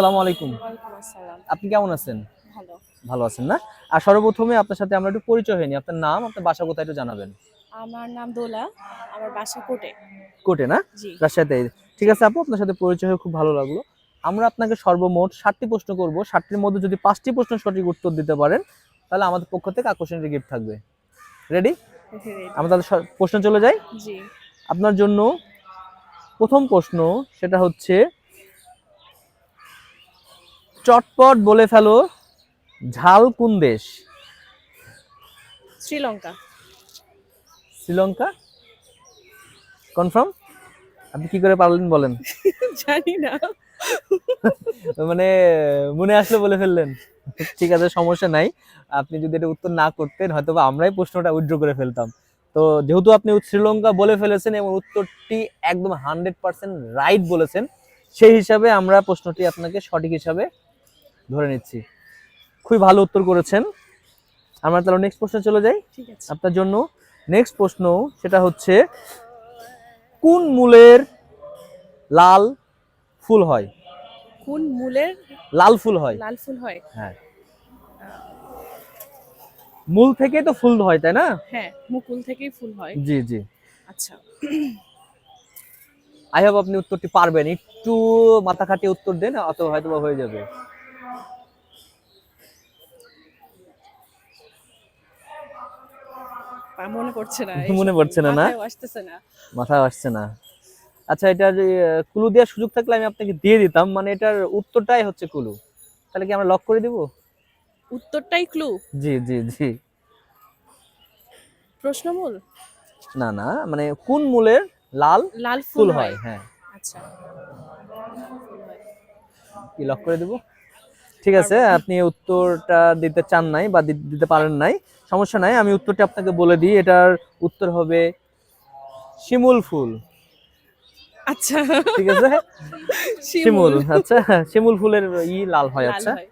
আসসালামু আলাইকুম। ওয়ালাইকুম আসসালাম। আপনি কেমন আছেন? ভালো। ভালো আছেন না? আর সর্বপ্রথমে আপনার সাথে আমরা একটু পরিচয় হয়নি। আপনার নাম, আপনার বাসা কোথায় একটু জানাবেন? আমার নাম দোলা। আমার বাসা কোটে। কোটে না? জি, রাজশাহীতে। ঠিক জি। আছে আপু, আপনার সাথে পরিচয় হয়ে খুব ভালো লাগলো। আমরা আপনাকে সর্বমোট ৭ টি প্রশ্ন করব। ৭ টির মধ্যে যদি ৫ টি প্রশ্নের সঠিক উত্তর দিতে পারেন, তাহলে আমাদের পক্ষ থেকে আকর্ষণীয় গিফট থাকবে। রেডি? রেডি। আমরা তাহলে প্রশ্নে চলে যাই। জি। আপনার জন্য ১ম প্রশ্ন, সেটা হচ্ছে চটপট বলে ফেলো, ঝাল কোন দেশ? শ্রীলঙ্কা। শ্রীলঙ্কা? কনফার্ম? আপনি কি করে পারলেন বলেন? জানি না। মানে মনে আসলে বলে ফেললেন। ঠিক আছে, সমস্যা নাই। আপনি যদি এটা উত্তর না করতেন হয়তো বা আমরাই প্রশ্নটা উইথড্র করে ফেলতাম। তো যেহেতু আপনি শ্রীলঙ্কা বলে ফেলেছেন এবং উত্তরটি একদম 100% রাইট বলেছেন, সেই হিসাবে আমরা প্রশ্নটি আপনাকে সঠিক হিসাবে ধরে নিচ্ছি। খুবই ভালো উত্তর করেছেন। আমরা তাহলে নেক্সট প্রশ্নে চলে যাই। ঠিক আছে। আপনার জন্য নেক্সট প্রশ্ন, সেটা হচ্ছে কোন মূলের লাল ফুল হয়? কোন মূলের লাল ফুল হয়। লাল ফুল হয়? হ্যাঁ, মূল থেকে তো ফুল হয়, তাই না? হ্যাঁ, মুকুল থেকেই ফুল হয়। জি জি। আচ্ছা। আই হোপ আপনি উত্তরটি পারবেন। একটু মাথা খাটিয়ে উত্তর দেন, অত হয়তো বা হয়ে যাবে। মনে পড়ছে না মনে এইসব পড়ছে না? না, মাথায়ও আসতেছে না। মাথায় আসছে না। আচ্ছা, এটার ক্লু দেওয়ার সুযোগ থাকলে আমি আপনাকে দিয়ে দিতাম, মানে এটার উত্তরটাই হচ্ছে ক্লু। তাহলে কি আমরা লক করে দিব? উত্তরটাই ক্লু? জি জি জি। প্রশ্নমূল? না না, মানে কোন মূলের লাল লাল ফুল ফুল হয়। হয়? হ্যাঁ। আচ্ছা। ফুল হয়। কি লক করে দিব? ঠিক আছে, পারবো না। আপনি উত্তরটা দিতে চান নাই বা দিতে পারেন নাই, সমস্যা নাই। আমি উত্তরটা আপনাকে বলে দিই। এটার উত্তর হবে শিমুল ফুল। আচ্ছা। ঠিক আছে, শিমুল। শিমুল। আচ্ছা, শিমুল ফুলের লাল হয়। লাল আচ্ছা, হয়।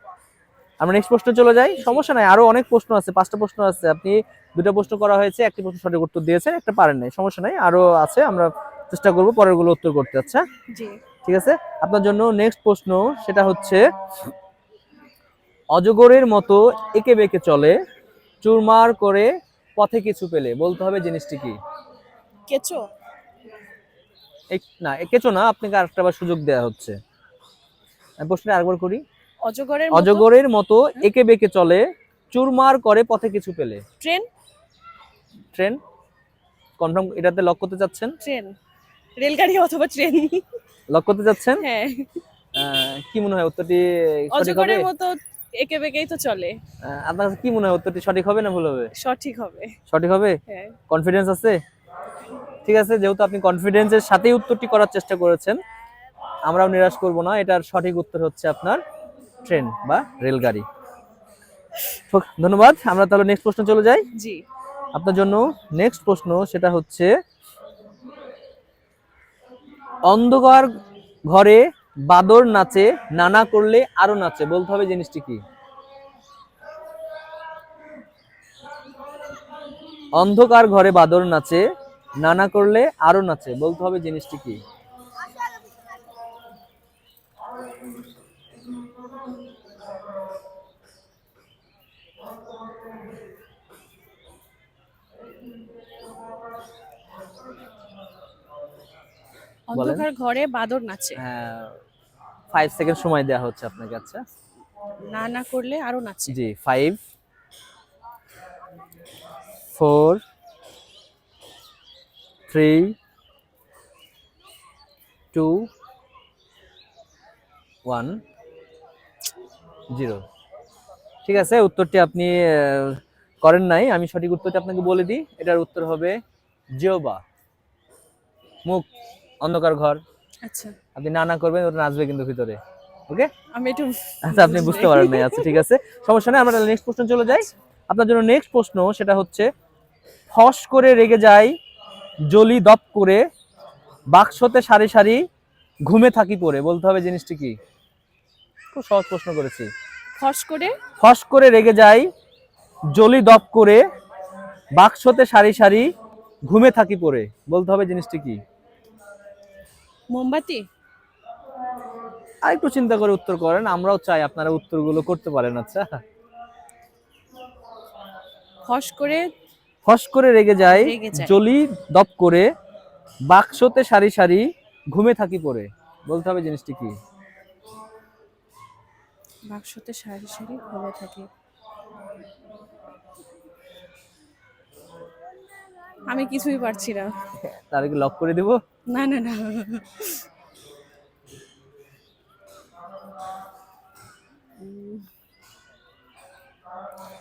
আমরা নেক্সট প্রশ্নে চলে যাই। জি। সমস্যা নাই, আরো অনেক প্রশ্ন আছে, 5টা প্রশ্ন আছে। আপনি 2টা প্রশ্ন করা হয়েছে, একটি প্রশ্ন সঠিক উত্তর দিয়েছেন, একটা পারেন নাই, সমস্যা নাই, আরো আছে। আমরা চেষ্টা করব পরের গুলো উত্তর করতে। আচ্ছা, জি। ঠিক আছে। আপনার জন্য নেক্সট প্রশ্ন, সেটা হচ্ছে অজগরের মতো এঁকে বেঁকে চলে, চুরমার করে পথে কিছু পেলে, বলতে হবে জিনিসটি কি? কেঁচো। না, কেঁচো না, আপনাকে আরেকটা বার সুযোগ দেওয়া হচ্ছে। আমি প্রশ্নটা আরেকবার করি। অজগরের মতো। অজগরের মতো এঁকে বেঁকে চলে, চুরমার করে পথে কিছু পেলে। ট্রেন। ট্রেন? কনফার্ম এটাতে লক করতে চাচ্ছেন? ট্রেন। রেলগাড়ি অথবা ট্রেন। লক করতে চাচ্ছেন? হ্যাঁ। কি মনে হয় উত্তরটি সঠিক হবে? অজগরের মতো এঁকে বেঁকেই তো চলে। আপনার কাছে কি মনে হয় উত্তরটি সঠিক হবে না ভুল হবে? সঠিক হবে। সঠিক হবে? হ্যাঁ। কনফিডেন্স আছে? ঠিক আছে, যেহেতু আপনি কনফিডেন্সের সাথেই উত্তরটি করার চেষ্টা করেছেন, আমরাও নিরাশ করব না। এটার সঠিক উত্তর হচ্ছে আপনার ট্রেন বা রেলগাড়ি। ধন্যবাদ। আমরা তাহলে নেক্সট প্রশ্ন চলে যাই। জি। আপনার জন্য নেক্সট প্রশ্ন, সেটা হচ্ছে অন্ধকার ঘরে বাদর নাচে, নানা করলে আরো নাচে, বলতে হবে জিনিসটি কি? অন্ধকার ঘরে বাদর নাচে, নানা করলে আরো নাচে, বলতে হবে জিনিসটি কি? বলেন। অন্ধকার ঘরে বাদর নাচে। হ্যাঁ, 5 সেকেন্ড সময় দেওয়া হচ্ছে আপনাকে। আচ্ছা, না না করলে আরো নাচে। জি। 5, 4, 3, 2, 1, 0। ঠিক আছে, উত্তরটি আপনি করেন নাই। আমি সঠিক উত্তরটি আপনাকে বলে দিই। এটার উত্তর হবে জিওবা, মুখ। অন্ধকার ঘর, আচ্ছা। আপনি না না করবেন, ওটা নাচবে কিন্তু ভিতরে। ওকে। আমি একটু আচ্ছা, আপনি বুঝি বুঝতে নাই। পারেন নাই। আচ্ছা, ঠিক আছে, সমস্যা নেই। আমরা নেক্সট প্রশ্ন চলে যাই। আচ্ছা। আপনার জন্য নেক্সট প্রশ্ন, সেটা হচ্ছে ফস করে রেগে যায়, জলি দপ করে, বাক্সতে সারি সারি, ঘুমে থাকি পড়ে, বলতে হবে জিনিসটি কি? খুব সহজ প্রশ্ন করেছি। ফস করে। ফস করে রেগে যায়, জলি দপ করে, বাক্সতে সারি সারি, ঘুমে থাকি পড়ে, বলতে হবে জিনিসটি কি? মোমবাতি। আর একটু চিন্তা করে উত্তর করেন, আমরাও চাই আপনারা উত্তরগুলো করতে পারেন। আচ্ছা, ফস করে ফস করে রেগে যায়, রেগে যায়। জলি দপ করে, বাক্সতে সারি সারি, ঘুমে থাকি পড়ে। বলতে হবে জিনিসটি কি? বাক্সতে সারি সারি ঘুমে থাকে। আমি কিছুই পারছি না। তার কি লক করে দিব? না না না,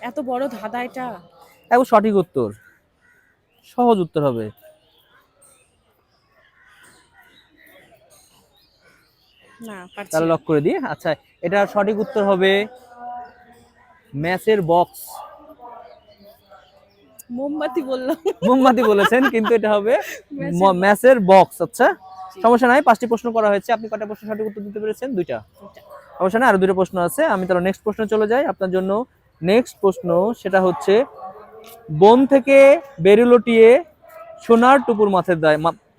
এত বড় ধাঁধা এটা। এখন সঠিক উত্তর, সহজ উত্তর হবে। না পারছি তাহলে না। লক করে দিই। আচ্ছা, এটার সঠিক উত্তর হবে ম্যাচের বক্স। মোমবাতি বললাম। মোমবাতি বলেছেন, কিন্তু এটা হবে ম্যাচের ম্যাচের বক্স। আচ্ছা, সমস্যা নাই। 5টি প্রশ্ন করা হয়েছে, আপনি কয়টা প্রশ্ন সঠিক উত্তর দিতে পেরেছেন? 2টা। এটা। সমস্যা নাই, আরো 2টা প্রশ্ন আছে। আমি তাহলে নেক্সট প্রশ্ন চলে যাই আপনার জন্য। নেক্সট প্রশ্ন সেটা হচ্ছে, বন থেকে বেরুলটিয়ে সোনার টুপুর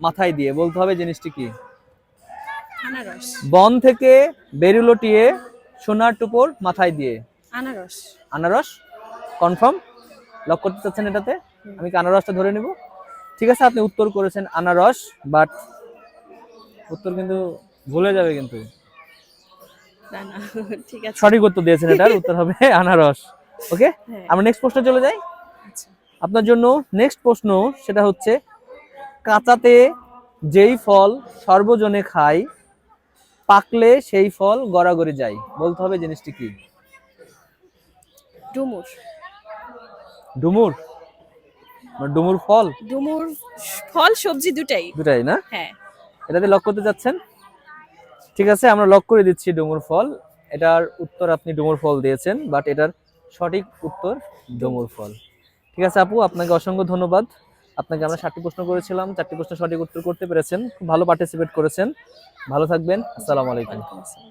মাথায় দিয়ে। বলতে হবে জিনিসটি কি? আনারস। বন থেকে বেরুলটিয়ে সোনার টুপুর মাথায় দিয়ে। আনারস। আনারস? কনফার্ম? লক করতে চাচ্ছেন এটাতে? আমি কি আনারসটা ধরে নিব? ঠিক আছে, আপনি উত্তর করেছেন আনারস, বাট উত্তর কিন্তু ভুলে যাবে কিন্তু। না না, ঠিক আছে। সঠিক উত্তর দিয়েছেন, এটার উত্তর হবে আনারস। ওকে, হ্যাঁ। আমরা নেক্সট প্রশ্নে চলে যাই। আচ্ছা। আপনার জন্য নেক্সট প্রশ্ন সেটা হচ্ছে, কাঁচাতে যেই ফল সর্বজনে খায়, পাকলে সেই ফল গড়াগড়ি যায়। বলতে হবে জিনিসটি কি? ডুমুর। ডুমুর? মানে ডুমুর ফল? ডুমুর ফল সবজি দুটাই। দুটাই না? হ্যাঁ। এটাতে লক করতে যাচ্ছেন? ঠিক আছে, আমরা লক করে দিচ্ছি ডুমুর ফল। এটার উত্তর আপনি ডুমুর ফল দিয়েছেন, বাট এটার সঠিক উত্তর ডুমুর ফল। ঠিক আছে আপু, আপনাকে অসংখ্য ধন্যবাদ। আপনাকে আমরা 7টি প্রশ্ন করেছিলাম, 4টি প্রশ্ন সঠিক উত্তর করতে পেরেছেন। খুব ভালো পার্টিসিপেট করেছেন। ভালো থাকবেন। আসসালামু আলাইকুম। ওয়ালাইকুম আসসালাম।